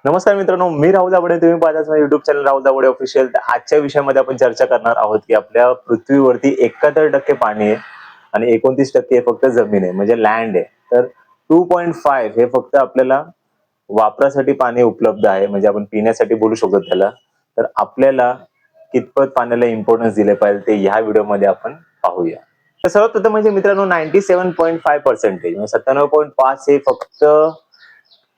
नमस्कार मित्रांनो, मी राहुल दाभाडे. तुम्ही पाहत आहात YouTube channel Rahul Dabhade official. तर आजच्या विषयामध्ये आपण चर्चा करणार आहोत की आपल्या पृथ्वीवरती 71% पाणी आहे आणि 29% फक्त जमीन आहे, म्हणजे लँड आहे. तर 2.5 हे फक्त आपल्याला वापरासाठी पाणी उपलब्ध आहे, म्हणजे आपण पिण्यासाठी बोलू शकतो त्याला. तर आपल्याला कितपत पाण्याला इम्पॉर्टन्स दिले पाहिजे ते ह्या व्हिडिओमध्ये आपण पाहूया. तर सर्वप्रथम म्हणजे मित्रांनो 97.5% म्हणजे 97.5 हे फक्त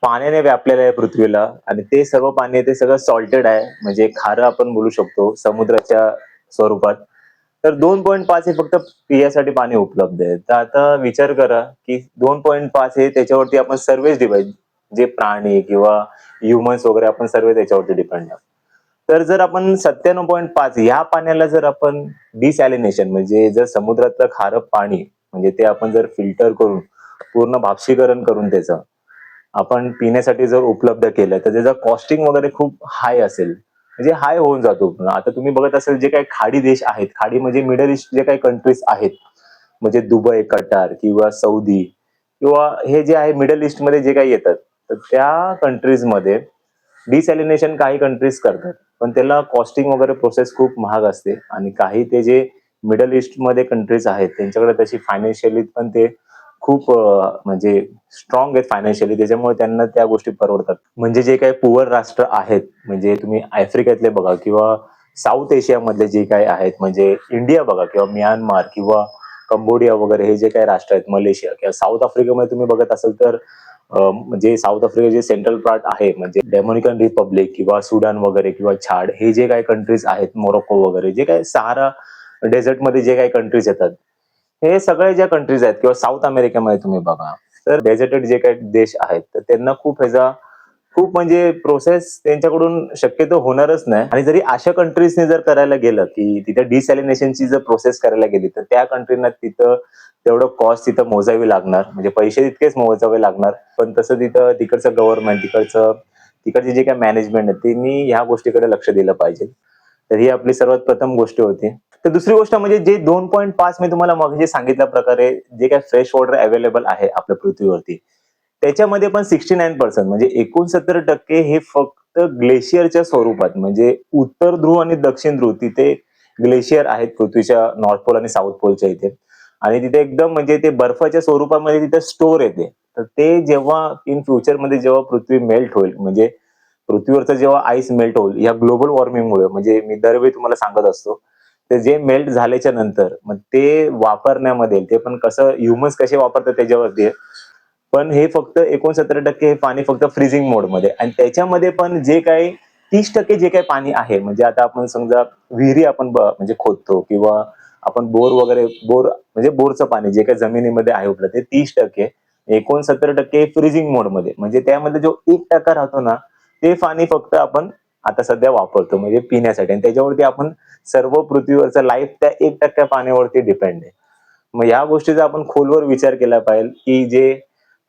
पाण्याने व्यापलेलं आहे पृथ्वीला आणि ते सर्व पाणी आहे ते सगळं सॉल्टेड आहे, म्हणजे खारं आपण बोलू शकतो समुद्राच्या स्वरूपात. तर 2.5 हे फक्त पिण्यासाठी पाणी उपलब्ध आहे. तर आता विचार करा की 2.5 हे त्याच्यावरती आपण सर्वच डिपेंड, जे प्राणी किंवा ह्युमन्स वगैरे आपण सर्व त्याच्यावरती डिपेंड आहोत. तर जर आपण 97.5 ह्या पाण्याला जर आपण डिसॅलिनेशन म्हणजे जर समुद्रातलं खारं पाणी म्हणजे ते आपण जर फिल्टर करून पूर्ण भापशीकरण करून त्याचं आपण पिण्यासाठी जर उपलब्ध केलं तर त्याचं कॉस्टिंग वगैरे खूप हाय असेल, म्हणजे हाय होऊन जातो. आता तुम्ही बघत असाल जे काही खाडी देश आहेत, खाडी म्हणजे मिडल ईस्ट जे काही कंट्रीज आहेत, म्हणजे दुबई, कटार किंवा सौदी किंवा हे जे आहे मिडल ईस्ट मध्ये जे काही येतात, तर त्या कंट्रीज मध्ये डिसॅलिनेशन काही कंट्रीज करतात, पण त्याला कॉस्टिंग वगैरे प्रोसेस खूप महाग असते. आणि काही ते जे मिडल ईस्ट मध्ये कंट्रीज आहेत त्यांच्याकडे तशी फायनान्शियली पण ते खूप म्हणजे स्ट्रॉंग आहेत फायनान्शियली, त्याच्यामुळे त्यांना त्या गोष्टी परवडतात. म्हणजे जे काही पुअर राष्ट्र आहेत, म्हणजे तुम्ही आफ्रिकेतले बघा किंवा साऊथ एशियामधले जे काही आहेत, म्हणजे इंडिया बघा किंवा म्यानमार किंवा कंबोडिया वगैरे हे जे काही राष्ट्र आहेत, मलेशिया किंवा साऊथ आफ्रिकेमध्ये तुम्ही बघत असाल तर म्हणजे साऊथ आफ्रिकेचे सेंट्रल पार्ट आहे, म्हणजे डेमोनिकन रिपब्लिक किंवा सुडान वगैरे किंवा छाड हे जे काही कंट्रीज आहेत, मोरोक्को वगैरे जे काही सहारा डेझर्ट मध्ये जे काही कंट्रीज येतात, हे सगळे ज्या कंट्रीज आहेत किंवा साऊथ अमेरिकेमध्ये तुम्ही बघा, तर डेझर्टेड जे काही देश आहेत तर त्यांना खूप म्हणजे प्रोसेस त्यांच्याकडून शक्यतो होणारच नाही. आणि जरी अशा कंट्रीजने जर करायला गेलं की तिथे डिसॅलिनेशनची जर प्रोसेस करायला गेली तर त्या कंट्रीना तिथं तेवढं कॉस्ट तिथं मोजावी लागणार, म्हणजे पैसे तितकेच मोजावे लागणार. पण तसं तिथं तिकडचं गव्हर्नमेंट तिकडचे जे काही मॅनेजमेंट आहे त्यांनी ह्या गोष्टीकडे लक्ष दिलं पाहिजे. तर ही आपली सर्वात प्रथम गोष्ट होती. तर दुसरी गोष्ट म्हणजे जे 2.5 मी तुम्हाला मग सांगितल्या प्रकारे जे काही फ्रेश वॉटर अवेलेबल आहे आपल्या पृथ्वीवरती, त्याच्यामध्ये पण 69% म्हणजे 69% हे फक्त ग्लेशियरच्या स्वरूपात, म्हणजे उत्तर ध्रुव आणि दक्षिण ध्रुव तिथे ग्लेशियर आहेत पृथ्वीच्या नॉर्थ पोल आणि साऊथ पोलच्या इथे. आणि तिथे एकदम म्हणजे ते बर्फाच्या स्वरूपामध्ये तिथे स्टोर येते. तर ते जेव्हा इन फ्युचर मध्ये जेव्हा पृथ्वी मेल्ट होईल, म्हणजे पृथ्वीवरचं जेव्हा आईस मेल्ट होईल या ग्लोबल वॉर्मिंगमुळे, म्हणजे मी दरवेळी तुम्हाला सांगत असतो, ते जे मेल्ट झाल्याच्या नंतर मग ते वापरण्यामध्ये ते पण कसं ह्युमन्स कसे वापरतात त्याच्यावरती आहे. पण हे फक्त 69% हे पाणी फक्त फ्रीजिंग मोडमध्ये, आणि त्याच्यामध्ये पण जे काही 30% जे काही पाणी आहे, म्हणजे आता आपण समजा विहिरी आपण म्हणजे खोदतो किंवा आपण बोर म्हणजे बोरचं पाणी जे काही जमिनीमध्ये आहे उपलब्ध ते 30%, 69% फ्रीजिंग मोडमध्ये, म्हणजे त्यामध्ये जो 1% राहतो ना, ते पाणी फक्त आपण आता सध्या वापरतो म्हणजे पिण्यासाठी, आणि त्याच्यावरती आपण सर्व पृथ्वीवरचं लाईफ त्या 1% पाण्यावरती डिपेंड आहे. मग या गोष्टीचा आपण खोलवर विचार केला पाहिजे की जे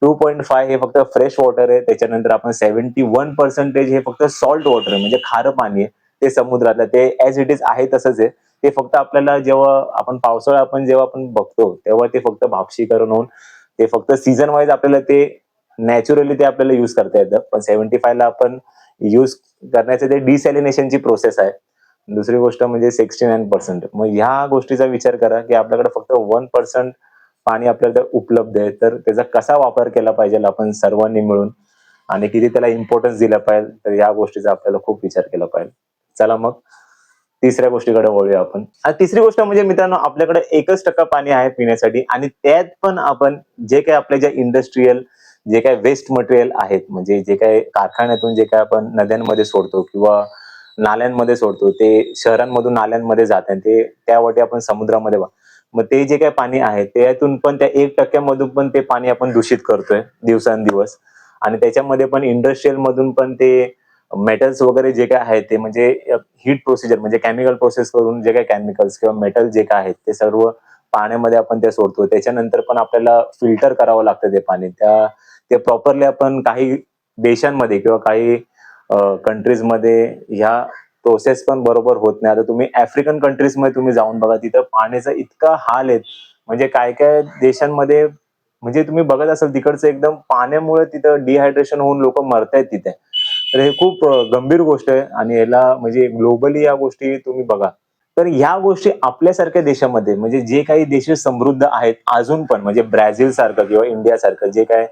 2.5 हे फक्त फ्रेश वॉटर आहे, त्याच्यानंतर आपण 71% हे फक्त सॉल्ट वॉटर आहे, म्हणजे खारं पाणी आहे ते समुद्रातलं, ते ऍज इट इज आहे तसंच आहे. ते फक्त आपल्याला जेव्हा आपण पावसाळा आपण जेव्हा आपण बघतो तेव्हा ते फक्त भापशीकरण होऊन ते फक्त सीझन वाईज आपल्याला ते नॅचरली ते आपल्याला युज करता येतं. पण 75 ला आपण युज करण्याचं ते डिसॅलिनेशनची प्रोसेस आहे. दुसरी गोष्ट म्हणजे 69%. मग ह्या गोष्टीचा विचार करा की आपल्याकडे फक्त 1% पाणी आपल्याला उपलब्ध आहे, तर त्याचा कसा वापर केला पाहिजे आपण सर्वांनी मिळून, आणि किती त्याला इम्पॉर्टन्स दिला पाहिजे, तर या गोष्टीचा आपल्याला खूप विचार केला पाहिजे. चला मग तिसऱ्या गोष्टीकडे वळूया आपण. आता तिसरी गोष्ट म्हणजे मित्रांनो आपल्याकडे 1% पाणी आहे पिण्यासाठी, आणि त्यात पण आपण जे काही आपल्या ज्या इंडस्ट्रीयल जे काही वेस्ट मटेरियल आहेत, म्हणजे जे काही कारखान्यातून जे काही आपण नद्यांमध्ये सोडतो किंवा नाल्यांमध्ये सोडतो, ते शहरांमधून नाल्यांमध्ये जात आहे, ते त्यावाटे आपण समुद्रामध्ये मग ते जे काही पाणी आहे त्यातून पण त्या 1% मधून पण ते पाणी आपण दूषित करतोय दिवसांदिवस. आणि त्याच्यामध्ये पण इंडस्ट्रीयल मधून पण ते मेटल्स वगैरे जे काय आहेत ते म्हणजे हीट प्रोसिजर म्हणजे केमिकल प्रोसेस करून जे काही केमिकल्स किंवा मेटल जे काय आहेत ते सर्व पाण्यामध्ये आपण ते सोडतो. त्याच्यानंतर पण आपल्याला फिल्टर करावं लागतं ते पाणी. ते प्रॉपरली आपण काही देशांमध्ये किंवा काही कंट्रीजमध्ये ह्या प्रोसेस पण बरोबर होत नाही. आता तुम्ही आफ्रिकन कंट्रीज मध्ये तुम्ही जाऊन बघा, तिथं पाण्याचा इतका हाल आहेत, म्हणजे काय काय देशांमध्ये म्हणजे तुम्ही बघत असाल तिकडचं एकदम पाण्यामुळे तिथं डिहायड्रेशन होऊन लोक मरतायत तिथे. तर हे खूप गंभीर गोष्ट आहे आणि याला म्हणजे ग्लोबली या गोष्टी तुम्ही बघा. तर ह्या गोष्टी आपल्यासारख्या देशामध्ये म्हणजे जे काही देश समृद्ध आहेत अजून पण म्हणजे ब्राझील सारखं किंवा इंडिया सारखं जे काय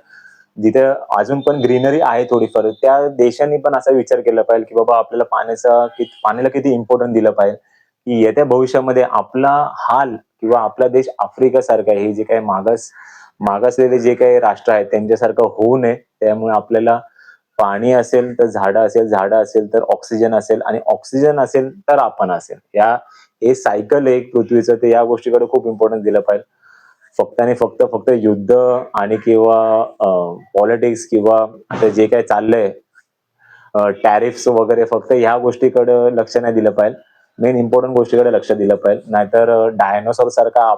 जिथे अजून पण ग्रीनरी आहे थोडीफार त्या देशांनी पण असा विचार केला पाहिजे की बाबा आपल्याला पाण्याला किती इम्पॉर्टन्स दिलं पाहिजे की येत्या भविष्यामध्ये आपला हाल किंवा आपला देश आफ्रिकेसारखा हे जे काही मागासलेले जे काही राष्ट्र आहेत त्यांच्यासारखं होऊ नये. त्यामुळे आपल्याला पाणी असेल तर झाडं असेल तर ऑक्सिजन असेल आणि ऑक्सिजन असेल तर आपण असेल. हे सायकल आहे एक पृथ्वीचं ते या गोष्टीकडे खूप इम्पॉर्टन्स दिलं पाहिजे. फक्त आणि फक्त युद्ध आणि किंवा पॉलिटिक्स किंवा आता जे काही चाललंय टॅरिफ्स वगैरे फक्त ह्या गोष्टीकडे लक्ष नाही दिलं पाहिजे. मेन इम्पॉर्टंट गोष्टीकडे लक्ष दिलं पाहिजे. नाहीतर डायनोसॉर सारखा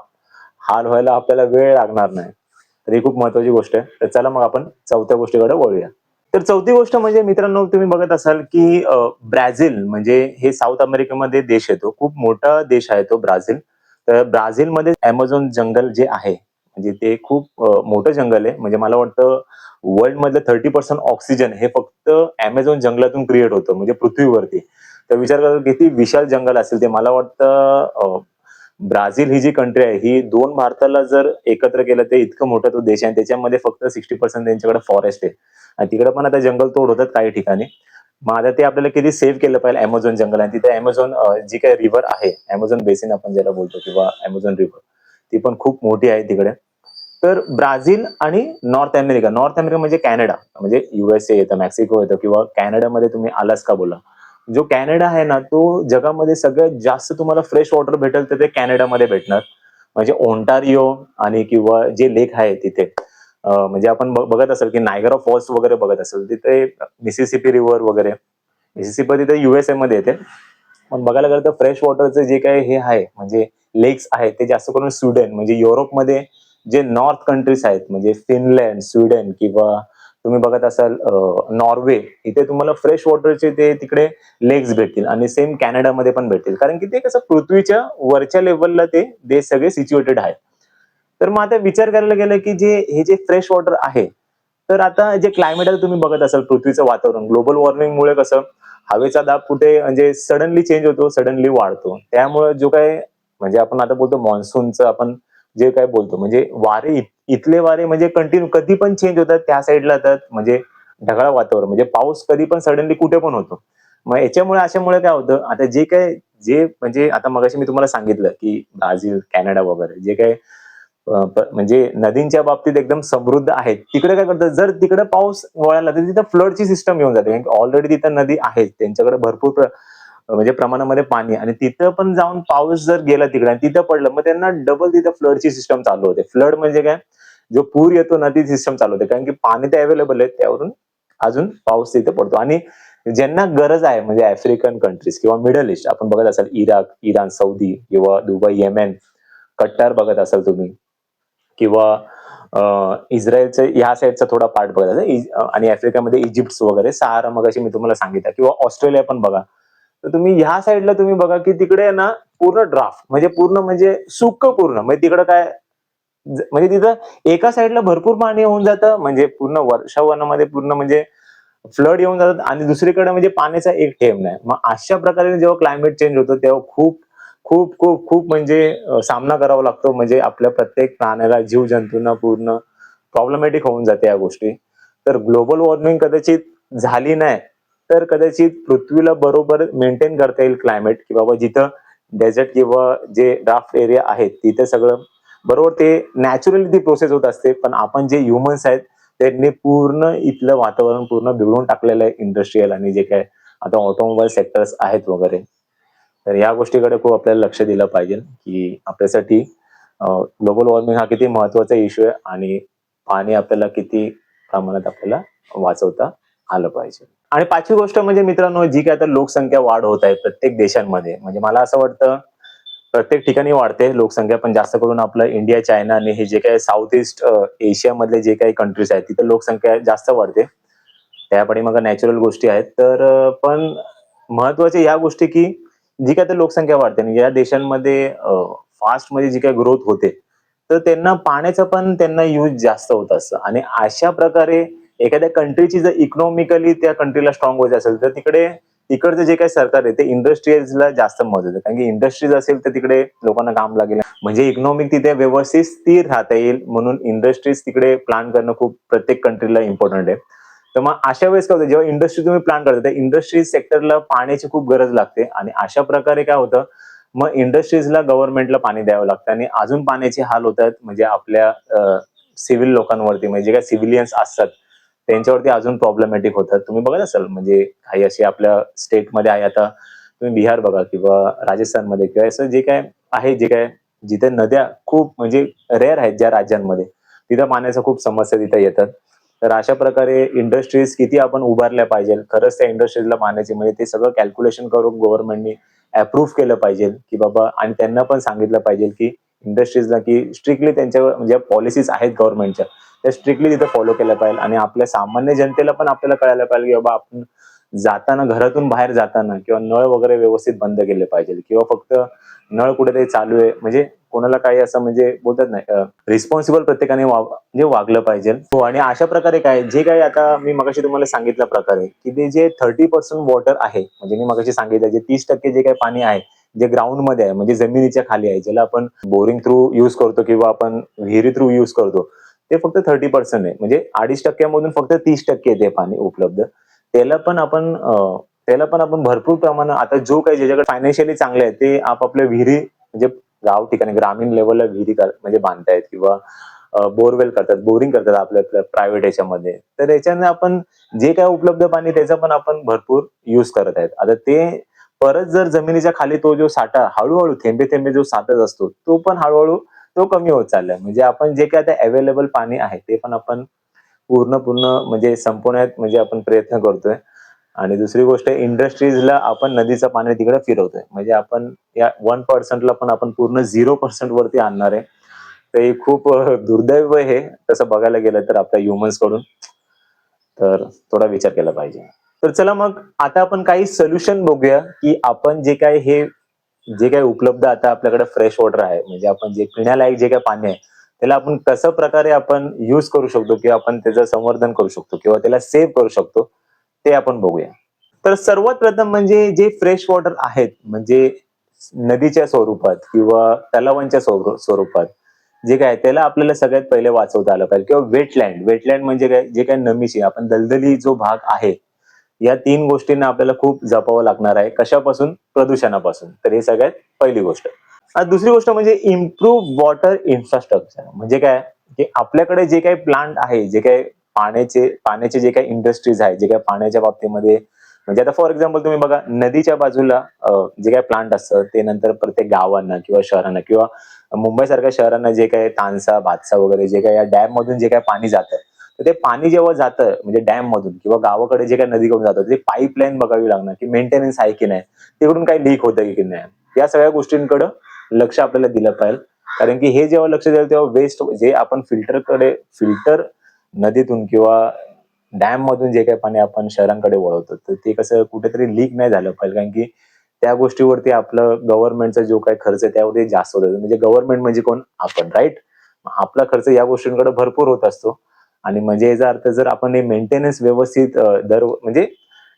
हाल व्हायला आपल्याला वेळ लागणार नाही. तर ही खूप महत्वाची गोष्ट आहे. तर चला मग आपण चौथ्या गोष्टीकडे वळूया. तर चौथी गोष्ट म्हणजे मित्रांनो तुम्ही बघत असाल की ब्राझील म्हणजे हे साऊथ अमेरिकेमध्ये देश येतो. खूप मोठा देश आहे तो ब्राझील. तर ब्राझीलमध्ये अमेझॉन जंगल जे आहे म्हणजे ते खूप मोठं जंगल आहे. म्हणजे मला वाटतं वर्ल्ड मधलं 30% ऑक्सिजन हे फक्त अमेझॉन जंगलातून क्रिएट होतं म्हणजे पृथ्वीवरती. तर विचार करा किती विशाल जंगल असेल ते. मला वाटतं ब्राझील ही जी कंट्री आहे ही 2 भारताला जर एकत्र केलं ते इतकं मोठं तो देश आहे आणि त्याच्यामध्ये फक्त 60% त्यांच्याकडे फॉरेस्ट आहे. आणि तिकडे पण आता जंगल तोड होतात काही ठिकाणी. मग आता ते आपल्याला किती सेव्ह केलं पाहिजे अमेझॉन जंगल आणि तिथे अमेझॉन जी काही रिव्हर आहे अमेझॉन बेसिन आपण ज्याला बोलतो किंवा अमेझॉन रिव्हर ती पण खूप मोठी आहे तिकडे. तर ब्राझील आणि नॉर्थ अमेरिका म्हणजे कॅनडा म्हणजे युएसए येतं, मेक्सिको येतं किंवा कॅनडामध्ये तुम्ही अलास्का बोला. जो कॅनडा आहे ना तो जगामध्ये सगळ्यात जास्त तुम्हाला फ्रेश वॉटर भेटेल तर ते कॅनडामध्ये भेटणार. म्हणजे ओंटारिओ आणि किंवा जे लेक आहे तिथे म्हणजे आपण बघत असेल की नायगरा फॉल्स वगैरे बघत असेल तिथे मिसिसिपी रिव्हर वगैरे मिसिसिपी तिथे युएसए मध्ये येते. पण बघायला गेलं तर फ्रेश वॉटरचं जे काही हे आहे म्हणजे लेक्स आहेत ते जास्त करून स्वीडन म्हणजे युरोपमध्ये जे नॉर्थ कंट्रीज आहेत म्हणजे फिनलँड, स्वीडन किंवा तुम्ही बघत असाल नॉर्वे इथे तुम्हाला फ्रेश वॉटरचे ते तिकडे लेक्स भेटतील आणि सेम कॅनडामध्ये पण भेटतील कारण की ते कसं पृथ्वीच्या वरच्या लेवलला ते देश सगळे सिच्युएटेड आहेत. तर मग आता विचार करायला गेलं की हे जे फ्रेश वॉटर आहे तर आता जे क्लायमेट आहे तुम्ही बघत असाल पृथ्वीचं वातावरण ग्लोबल वॉर्मिंगमुळे कसं हवेचा दाब कुठे म्हणजे सडनली चेंज होतो सडनली वाढतो. त्यामुळे जो काय म्हणजे आपण आता बोलतो मान्सूनचं आपण जे काय बोलतो म्हणजे इथले वारे म्हणजे कंटिन्यू कधी पण चेंज होतात त्या साईडला जातात म्हणजे ढगाळ वातावरण म्हणजे पाऊस कधी पण सडनली कुठे पण होतो. मग याच्यामुळे अशामुळे काय होतं आता जे म्हणजे आता मगाशी मी तुम्हाला सांगितलं की ब्राझील, कॅनडा वगैरे जे काही म्हणजे नदींच्या बाबतीत एकदम समृद्ध आहेत. तिकडे काय करतात जर तिकडे पाऊस वळाला तर तिथं फ्लडची सिस्टम येऊन जाते. ऑलरेडी तिथं नदी आहे. त्यांच्याकडे भरपूर म्हणजे प्रमाणामध्ये पाणी आणि तिथं पण जाऊन पाऊस जर गेला तिकडे आणि तिथं पडलं मग त्यांना डबल तिथं फ्लडची सिस्टम चालू होते. फ्लड म्हणजे काय जो पूर येतो ना ती सिस्टम चालू होते कारण की पाणी ते अवेलेबल आहे त्यावरून अजून पाऊस तिथे पडतो आणि ज्यांना गरज आहे म्हणजे आफ्रिकन कंट्रीज किंवा मिडल ईस्ट आपण बघत असाल इराक, इराण, सौदी किंवा दुबई, येमेन, कट्टार बघत असाल तुम्ही किंवा इस्रायलचं ह्या साईडचा थोडा पार्ट बघा आणि आफ्रिकेमध्ये इजिप्त वगैरे सहारा मगाशी मी तुम्हाला सांगितलं किंवा ऑस्ट्रेलिया पण बघा. तर तुम्ही ह्या साईडला तुम्ही बघा की तिकडे ना पूर्ण ड्राफ्ट म्हणजे पूर्ण म्हणजे सुक्क पूर्ण म्हणजे तिकडे काय म्हणजे तिथं एका साईडला भरपूर पाणी होऊन जातं म्हणजे पूर्ण वर्षावनामध्ये पूर्ण म्हणजे फ्लड येऊन जातात आणि दुसरीकडे म्हणजे पाण्याचा एक थेंब नाही. मग अशा प्रकारे जेव्हा क्लायमेट चेंज होतं तेव्हा खूप खूप खूप खूप म्हणजे सामना करावा लागतो म्हणजे आपल्या प्रत्येक प्राण्याला जीवजंतूंना पूर्ण प्रॉब्लेमॅटिक होऊन जाते या गोष्टी. तर ग्लोबल वॉर्मिंग कदाचित झाली नाही तर कदाचित पृथ्वीला बरोबर मेंटेन करता येईल क्लायमेट की बाबा जिथं डेझर्ट किंवा जे ड्राफ्ट एरिया आहेत तिथे सगळं बरोबर ते नॅचरली ती प्रोसेस होत असते. पण आपण जे ह्युमन्स आहेत त्यांनी पूर्ण इथलं वातावरण पूर्ण बिघडून टाकलेलं आहे इंडस्ट्रीयल आणि जे काय आता ऑटोमोबाईल सेक्टर्स आहेत वगैरे. तर या गोष्टीकडे खूप आपल्याला लक्ष दिलं पाहिजे की आपल्यासाठी ग्लोबल वॉर्मिंग हा किती महत्वाचा इश्यू आहे आणि पाणी आपल्याला किती प्रमाणात आपल्याला वाचवता आलं पाहिजे. आणि पाचवी गोष्ट म्हणजे मित्रांनो जी काय आता लोकसंख्या वाढ होत आहे प्रत्येक देशांमध्ये म्हणजे मला असं वाटतं प्रत्येक ठिकाणी वाढते लोकसंख्या पण जास्त करून आपलं इंडिया, चायना आणि हे जे काही साऊथ ईस्ट एशिया मधले जे काही कंट्रीज आहेत तिथे लोकसंख्या जास्त वाढते. त्यापाठी मग नॅचरल गोष्टी आहेत. तर पण महत्वाच्या या गोष्टी की जी काय तर लोकसंख्या वाढते आणि या देशांमध्ये फास्ट मध्ये जी काही ग्रोथ होते तर त्यांना पाण्याचं पण त्यांना यूज जास्त होत असतं आणि अशा प्रकारे एखाद्या कंट्रीची जर इकॉनॉमिकली त्या कंट्रीला स्ट्रॉंग व्हायचं असेल तर तिकडचं जे काही सरकार आहे ते इंडस्ट्रीजला जास्त मदत देतं, कारण की इंडस्ट्रीज असेल तर तिकडे लोकांना काम लागेल, म्हणजे इकॉनॉमिक तिथे व्यवस्थित स्थिर राहता येईल, म्हणून इंडस्ट्रीज तिकडे प्लान करणं खूप प्रत्येक कंट्रीला इम्पॉर्टंट आहे. तर मग अशा वेळेस काय होतं, जेव्हा इंडस्ट्री तुम्ही प्लान करता त्या इंडस्ट्रीज सेक्टरला पाण्याची खूप गरज लागते, आणि अशा प्रकारे काय होतं, मग इंडस्ट्रीजला गव्हर्नमेंटला पाणी द्यावं लागतं आणि अजून पाण्याचे हाल होतात, म्हणजे आपल्या सिव्हिल लोकांवरती, म्हणजे जे काही सिव्हिलियन्स असतात त्यांच्यावरती अजून प्रॉब्लेमॅटिक होतात. तुम्ही बघत असाल, म्हणजे काही असे आपल्या स्टेटमध्ये आहे, आता तुम्ही बिहार बघा किंवा राजस्थानमध्ये किंवा असं जे काय आहे, जे काय जिथे नद्या खूप म्हणजे रेअर आहेत ज्या राज्यांमध्ये, तिथं पाण्याच्या खूप समस्या तिथे येतात. तर अशा प्रकारे इंडस्ट्रीज किती आपण उभारल्या पाहिजे, खरंच त्या इंडस्ट्रीजला पाण्याचे म्हणजे ते सगळं कॅल्क्युलेशन करून गव्हर्नमेंटनी अप्रूव्ह केलं पाहिजे, की बाबा, आणि त्यांना पण सांगितलं पाहिजे की इंडस्ट्रीजला की स्ट्रिक्टली त्यांच्या म्हणजे पॉलिसीज आहेत गव्हर्नमेंटच्या त्या स्ट्रिक्टली तिथे फॉलो केल्या पाहिजे, आणि आपल्या सामान्य जनतेला पण आपल्याला कळायला पाहिजे की बाबा आपण जाताना, घरातून बाहेर जाताना किंवा नळ वगैरे व्यवस्थित बंद केले पाहिजे, किंवा फक्त नळ कुठेतरी चालू आहे म्हणजे कोणाला काही असं म्हणजे बोलतात नाही, रिस्पॉन्सिबल प्रत्येकाने म्हणजे वागलं पाहिजे. हो, आणि अशा प्रकारे काय जे काही आता मी मगाशी तुम्हाला सांगितल्या प्रकारे की ते जे 30% वॉटर आहे, म्हणजे मी मगाशी सांगितलं जे 30% जे काही पाणी आहे जे ग्राउंड मध्ये आहे, म्हणजे जमिनीच्या खाली आहे, ज्याला आपण बोरिंग थ्रू युज करतो किंवा आपण विहिरी थ्रू युज करतो, ते फक्त 30% आहे, म्हणजे 2.5%मधून फक्त 30% ते पाणी उपलब्ध. त्याला पण आपण त्याला पण आपण भरपूर प्रमाणात, आता जो काही ज्याच्याकडे फायनान्शियली चांगले आहे ते आपापल्या विहिरी म्हणजे गाव ठिकाणी ग्रामीण लेवलला विहिरी म्हणजे बांधतायत किंवा बोरवेल करतात, बोरिंग करतात आपल्या प्रायव्हेट याच्यामध्ये. तर याच्याने आपण जे काय उपलब्ध पाणी त्याचा पण आपण भरपूर युज करत आहेत. आता ते परत जर जमिनीच्या खाली तो जो साठा हळूहळू थेंबे थेंबे जो साठत असतो तो पण हळूहळू तो कमी होत चाललाय. म्हणजे आपण जे काय आता अवेलेबल पाणी आहे ते पण आपण पूर्ण म्हणजे संपवण्यात म्हणजे आपण प्रयत्न करतोय. आणि दुसरी गोष्ट इंडस्ट्रीजला आपण नदीचं पाणी तिकडे फिरवतोय, म्हणजे आपण या 1% पण आपण पूर्ण 0% वरती आणणार आहे. तर हे खूप दुर्दैव आहे तसं बघायला गेलं तर आपल्या ह्युमन्स कडून. तर थोडा विचार केला पाहिजे. तर चला मग आता आपण काही सोल्युशन बघूया, की आपण जे काही उपलब्ध आता आपल्याकडे फ्रेश वॉटर आहे, म्हणजे आपण जे पिण्यालायक जे काही पाणी आहे त्याला आपण कसं प्रकारे आपण युज करू शकतो किंवा आपण त्याचं संवर्धन करू शकतो किंवा त्याला सेव्ह करू शकतो, ते आपण बघूया. तर सर्वात प्रथम म्हणजे जे फ्रेश वॉटर आहेत, म्हणजे नदीच्या स्वरूपात किंवा तलावांच्या स्वरूपात जे काय त्याला आपल्याला सगळ्यात पहिले वाचवता आलं पाहिजे, किंवा वेटलँड म्हणजे काय, जे काय नमीची आपण दलदली जो भाग आहे, या 3 गोष्टींना आपल्याला खूप जपावं लागणार आहे. कशापासून? प्रदूषणापासून. तर हे सगळ्यात पहिली गोष्ट. आणि दुसरी गोष्ट म्हणजे इम्प्रूव्ह वॉटर इन्फ्रास्ट्रक्चर. म्हणजे काय, की आपल्याकडे जे काही प्लांट आहे, जे काही पाण्याचे जे काही इंडस्ट्रीज आहेत, जे काही पाण्याच्या बाबतीमध्ये, म्हणजे आता फॉर एक्झाम्पल तुम्ही बघा नदीच्या बाजूला जे काही प्लांट असतं ते नंतर प्रत्येक गावांना किंवा शहरांना किंवा मुंबई सारख्या शहरांना जे काही तानसा, भातसा वगैरे जे काही या डॅम मधून जे काही पाणी जातं, तर ते पाणी जेव्हा जातं म्हणजे डॅम मधून किंवा गावाकडे जे काही नदीकडून जातं ते पाईपलाईन बघावी लागणार, की मेंटेनन्स आहे की नाही, तिकडून काही लीक होतं की नाही. या सगळ्या गोष्टींकडे लक्ष आपल्याला दिलं पाहिजे. कारण की हे जेव्हा लक्ष द्याल तेव्हा वेस्ट जे आपण फिल्टर नदीतून किंवा डॅम मधून जे काही पाणी आपण शहरांकडे वळवतो तर ते कसं कुठेतरी लीक नाही झालं पाहिजे, कारण की त्या गोष्टीवरती आपलं गव्हर्नमेंटचा जो काही खर्च आहे त्यावरती जास्त होतो. म्हणजे गव्हर्नमेंट म्हणजे कोण? आपण, राईट? आपला खर्च या गोष्टींकडे भरपूर होत असतो. आणि म्हणजे याचा अर्थ जर आपण हे मेंटेनन्स व्यवस्थित म्हणजे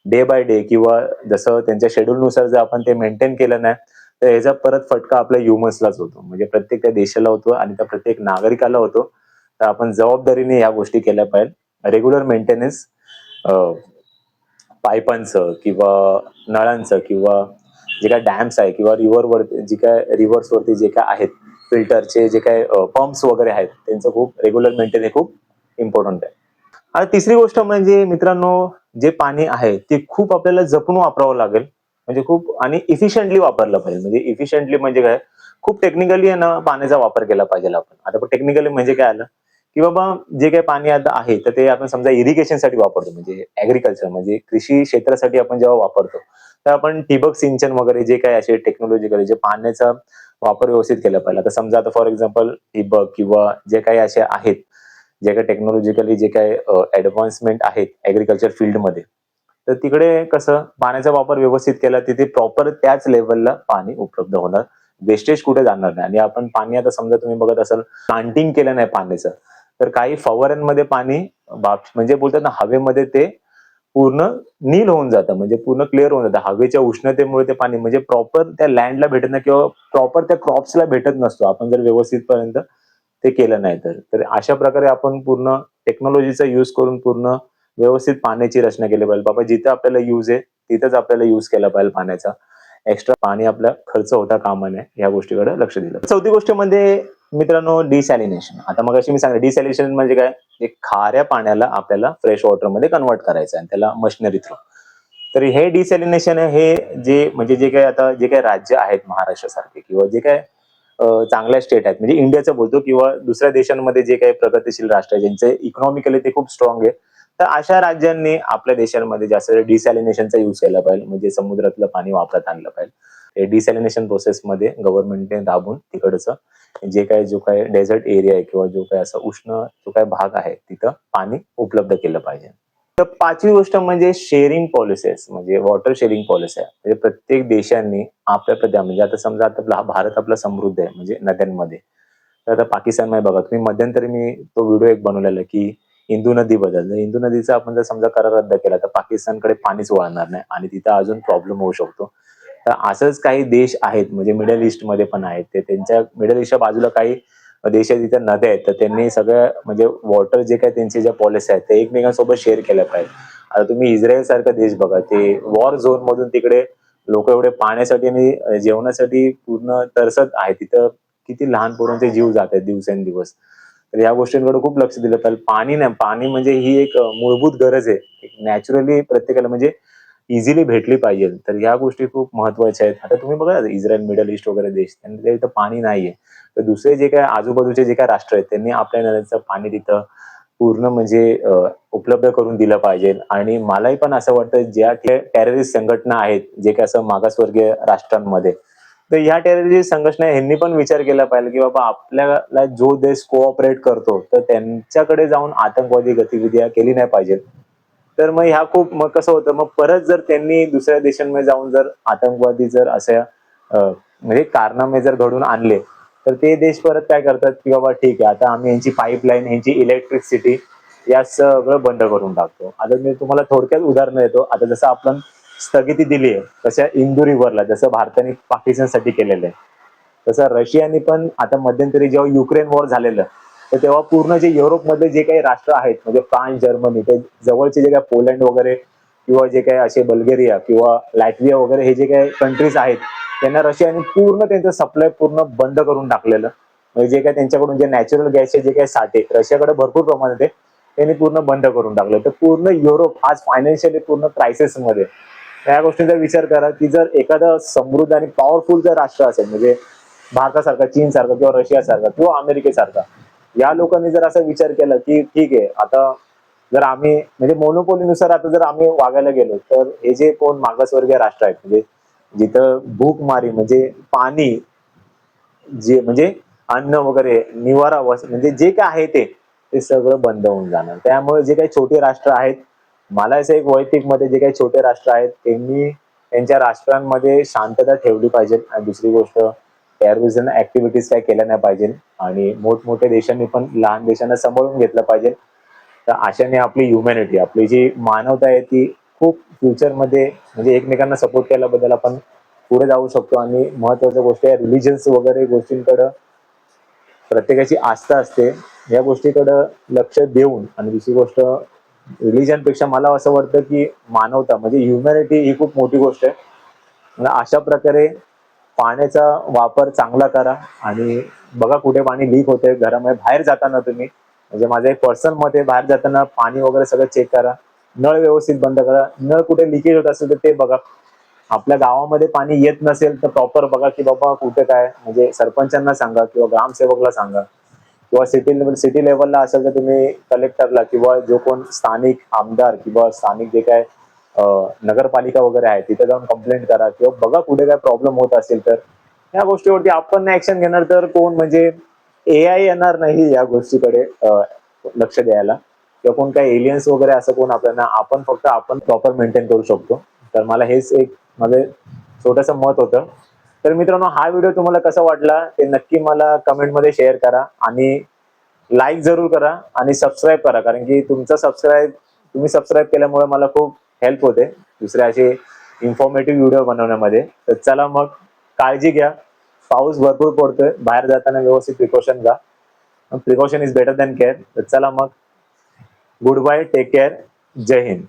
डे बाय डे किंवा जसं त्यांच्या शेड्यूलनुसार जर आपण ते मेंटेन केलं नाही तर याचा परत फटका आपल्या ह्युमन्सलाच होतो, म्हणजे प्रत्येक त्या देशाला होतो आणि त्या प्रत्येक नागरिकाला होतो. तर आपण जबाबदारीने या गोष्टी केल्या पाहिजे. रेग्युलर मेंटेनन्स पाईपांचं किंवा नळांचं किंवा जे काही डॅम्स आहे किंवा रिव्हर्स वरती जे काय आहेत फिल्टरचे जे काही पंप्स वगैरे आहेत त्यांचं खूप रेग्युलर मेंटेन हे खूप इम्पॉर्टंट आहे. आणि तिसरी गोष्ट म्हणजे मित्रांनो, जे पाणी आहे ते खूप आपल्याला जपून वापरावं लागेल, म्हणजे खूप आणि इफिशियंटली वापरलं पाहिजे. म्हणजे इफिशियंटली म्हणजे काय, खूप टेक्निकली आहे ना पाण्याचा वापर केला पाहिजे आपण. आता टेक्निकली म्हणजे काय आलं, की बाबा जे काही पाणी आता आहे तर ते आपण समजा इरिगेशन साठी वापरतो, म्हणजे ऍग्रिकल्चर म्हणजे कृषी क्षेत्रासाठी आपण जेव्हा वापरतो तर आपण ठिबक सिंचन वगैरे जे काही असे टेक्नॉलॉजिकल जे पाण्याचा वापर व्यवस्थित केला पाहिजे. आता समजा आता फॉर एक्झाम्पल ठिबक किंवा जे काही असे आहेत, जे काही टेक्नॉलॉजिकली जे काही ऍडव्हान्समेंट आहेत ऍग्रिकल्चर फील्डमध्ये, तर तिकडे कसं पाण्याचा वापर व्यवस्थित केला तिथे प्रॉपर त्याच लेवलला पाणी उपलब्ध होणार, वेस्टेज कुठे जाणार नाही. आणि आपण पाणी आता समजा तुम्ही बघत असाल प्लांटिंग केलं नाही पाण्याचं तर काही फवाऱ्यांमध्ये पाणी म्हणजे बोलतात ना हवेमध्ये ते पूर्ण नील होऊन जातं, म्हणजे पूर्ण क्लिअर होऊन जातं. हवेच्या उष्णतेमुळे ते पाणी म्हणजे प्रॉपर त्या लँडला भेटत नाही किंवा प्रॉपर त्या क्रॉप्सला भेटत नसतो, आपण जर व्यवस्थितपर्यंत ते केलं नाही तर. तर अशा प्रकारे आपण पूर्ण टेक्नॉलॉजीचा यूज करून पूर्ण व्यवस्थित पाण्याची रचना केली पाहिजे. बाबा जिथं आपल्याला यूज आहे, तिथंच आपल्याला यूज केला पाहिजे पाण्याचा. एक्स्ट्रा पाणी आपला खर्च होता कामा नये, या गोष्टीकडे लक्ष दिलं. चौथी गोष्ट म्हणजे मित्रांनो डिसॅलिनेशन. आता मगाशी मी सांगितलं डिसॅलिनेशन म्हणजे काय? एक खाऱ्या पाण्याला आपल्याला फ्रेश वॉटर मध्ये कन्वर्ट करायचं आहे त्याला मशिनरी थ्रू. तर हे डिसॅलिनेशन हे जे काही आता जे काही राज्य आहेत महाराष्ट्रासारखे किंवा जे काय चांगल्या स्टेट आहेत म्हणजे इंडियाचं बोलतो किंवा दुसऱ्या देशांमध्ये जे काही प्रगतीशील राष्ट्र आहे ज्यांचे इकॉनॉमिकली ते खूप स्ट्रॉंग आहे, तर अशा राज्यांनी आपल्या देशांमध्ये जास्त डिसॅलिनेशनचा यूज केला पाहिजे, म्हणजे समुद्रातलं पाणी वापरात आणलं पाहिजे. डिसॅलिनेशन प्रोसेसमध्ये गव्हर्नमेंटने दाबून तिकडचं जो काय डेझर्ट एरिया आहे किंवा जो काय असा उष्ण जो काय भाग आहे तिथं पाणी उपलब्ध केलं पाहिजे. तर पाचवी गोष्ट म्हणजे शेअरिंग पॉलिसीज, म्हणजे वॉटर शेअरिंग पॉलिसी आहे. म्हणजे प्रत्येक देशांनी आपल्या म्हणजे आता समजा आता भारत आपला समृद्ध आहे म्हणजे नद्यांमध्ये. तर आता पाकिस्तानमध्ये बघा तुम्ही, मध्यंतरी मी तो व्हिडिओ एक बनवलेला की इंदू नदी बद्दल. इंदू नदीचा आपण जर समजा करार रद्द केला तर पाकिस्तानकडे पाणीच वळणार नाही आणि तिथं अजून प्रॉब्लेम होऊ शकतो. तर असंच काही देश आहेत म्हणजे मिडल ईस्ट मध्ये पण आहेत, ते त्यांच्या मिडल ईस्टच्या बाजूला काही देश आहेत तिथे नद्या आहेत, तर त्यांनी सगळं म्हणजे वॉटर जे काही त्यांचे ज्या पॉलिसी आहेत ते एकमेकांसोबत शेअर केल्या पाहिजे. आता तुम्ही इस्रायल सारखा देश बघा, ते वॉर झोन मधून तिकडे लोक एवढे पाण्यासाठी आणि जेवणासाठी पूर्ण तरसत आहे, तिथं किती लहान पोरांचे जीव जात आहेत दिवसेंदिवस. तर या गोष्टींकडे खूप लक्ष दिलं पाहिजे. पाणी नाही, पाणी म्हणजे ही एक मूलभूत गरज आहे, नॅचरली प्रत्येकाला म्हणजे इझिली भेटली पाहिजे. तर या गोष्टी खूप महत्वाच्या आहेत. आता तुम्ही बघा इस्रायल, मिडल ईस्ट वगैरे देश, त्यांच्या इथं पाणी नाहीये, तर दुसरे जे काही आजूबाजूचे जे काही राष्ट्र आहेत त्यांनी आपल्या नद्यांचं पाणी तिथं पूर्ण म्हणजे उपलब्ध करून दिलं पाहिजे. आणि मलाही पण असं वाटतं ज्या टेररिस्ट संघटना आहेत जे काही असं मागासवर्गीय राष्ट्रांमध्ये, तर ह्या टेररिस्ट संघटना यांनी पण विचार केला पाहिजे की बाबा आपल्याला जो देश कोऑपरेट करतो तर त्यांच्याकडे जाऊन आतंकवादी गतिविधी केली नाही पाहिजे. तर मग ह्या खूप मग कसं होतं, मग परत जर त्यांनी दुसऱ्या देशांमध्ये जाऊन जर आतंकवादी जर अशा म्हणजे कारनामे जर घडून आणले, तर ते देश परत काय करतात की बाबा ठीक आहे आता आम्ही यांची पाईपलाईन, यांची इलेक्ट्रिसिटी या सगळं बंद करून टाकतो. आता मी तुम्हाला थोडक्यात उदाहरण देतो. आता जसं आपण स्थगिती दिली आहे तशा इंदू रिव्हरला, जसं भारताने पाकिस्तानसाठी केलेलं आहे, तसं रशियाने पण आता मध्यंतरी जेव्हा युक्रेन वॉर झालेलं, तर तेव्हा पूर्ण जे युरोपमधले जे काही राष्ट्र आहेत म्हणजे फ्रान्स, जर्मनी, ते जवळचे जे काही पोलंड वगैरे किंवा जे काही असे बल्गेरिया किंवा लॅटविया वगैरे हे जे काही कंट्रीज आहेत, त्यांना रशियाने पूर्ण त्यांचं सप्लाय पूर्ण बंद करून टाकलेलं. म्हणजे जे काही त्यांच्याकडून जे नॅचरल गॅसचे जे काही साठे रशियाकडे भरपूर प्रमाणात आहे, त्यांनी पूर्ण बंद करून टाकलं. तर पूर्ण युरोप आज फायनान्शियली पूर्ण क्रायसिस मध्ये. या गोष्टींचा विचार करा की जर एखादा समृद्ध आणि पॉवरफुल जर राष्ट्र असेल म्हणजे भारतासारखा, चीन सारखा किंवा रशिया सारखा किंवा अमेरिकेसारखा, या लोकांनी जर असा विचार केला की ठीक आहे आता जर आम्ही म्हणजे मोनोपोलीनुसार आता जर आम्ही वागायला गेलो, तर हे जे कोण मागासवर्गीय राष्ट्र आहेत म्हणजे जिथं भूकमारी म्हणजे पाणी, जे म्हणजे अन्न वगैरे, निवारा म्हणजे जे काय आहे ते ते सगळं बंद होऊन जाणार. त्यामुळे जे काही छोटे राष्ट्र आहेत, मला असं एक वैयक्तिक मध्ये जे काही छोटे राष्ट्र आहेत त्यांनी त्यांच्या राष्ट्रांमध्ये शांतता ठेवली पाहिजे. आणि दुसरी गोष्ट टेररिझम ऍक्टिव्हिटीज काय केल्या नाही पाहिजे आणि मोठमोठ्या देशांनी पण लहान देशांना सांभाळून घेतलं पाहिजे. तर अशाने आपली ह्युमॅनिटी, आपली जी मानवता आहे ती खूप फ्युचरमध्ये म्हणजे एकमेकांना सपोर्ट केल्याबद्दल आपण पुढे जाऊ शकतो. आणि महत्वाच्या गोष्टी आहे रिलिजन्स वगैरे गोष्टींकडे प्रत्येकाची आस्था असते, या गोष्टीकडे लक्ष देऊन. आणि दुसरी गोष्ट रिलिजन पेक्षा मला असं वाटतं की मानवता म्हणजे ह्युमॅनिटी ही खूप मोठी गोष्ट आहे. म्हणजे अशा प्रकारे पाण्याचा वापर चांगला करा. आणि बघा कुठे पाणी लीक होते घरामध्ये बाहेर जाताना तुम्ही, म्हणजे माझं एक पर्सनल मत आहे, बाहेर जाताना पाणी वगैरे सगळं चेक करा, नळ व्यवस्थित बंद करा, नळ कुठे लिकेज होत असेल तर ते बघा. आपल्या गावामध्ये पाणी येत नसेल तर प्रॉपर बघा की बाबा कुठे काय, म्हणजे सरपंचांना सांगा किंवा ग्रामसेवकला सांगा किंवा सिटी लेवलला असेल तर तुम्ही कलेक्टरला किंवा जो कोण स्थानिक आमदार किंवा स्थानिक जे काय नगरपालिका वगैरे आहे तिथे जाऊन कंप्लेंट करा किंवा बघा कुठे काय प्रॉब्लेम होत असेल तर. या गोष्टीवरती आपण ऍक्शन घेणार तर कोण म्हणजे एआय येणार नाही या गोष्टीकडे लक्ष द्यायला, किंवा कोण काही एलियन्स वगैरे असं कोण आपल्याला, आपण फक्त आपण प्रॉपर मेंटेन करू शकतो. तर मला हेच एक माझं छोटस मत होतं. तर मित्रांनो हा व्हिडिओ तुम्हाला कसा वाटला ते नक्की मला कमेंटमध्ये शेअर करा. आणि लाईक जरूर करा आणि सबस्क्राईब करा, कारण की तुम्ही सबस्क्राईब केल्यामुळे मला खूप हेल्प होते दुसरे असे इन्फॉर्मेटिव्ह व्हिडिओ बनवण्यामध्ये. तर चला मग, काळजी घ्या. पाऊस भरपूर पडतोय, बाहेर जाताना व्यवस्थित प्रिकॉशन घ्या. Precaution is better than care. तर चला मग, गुड बाय, टेक केअर, जय हिंद.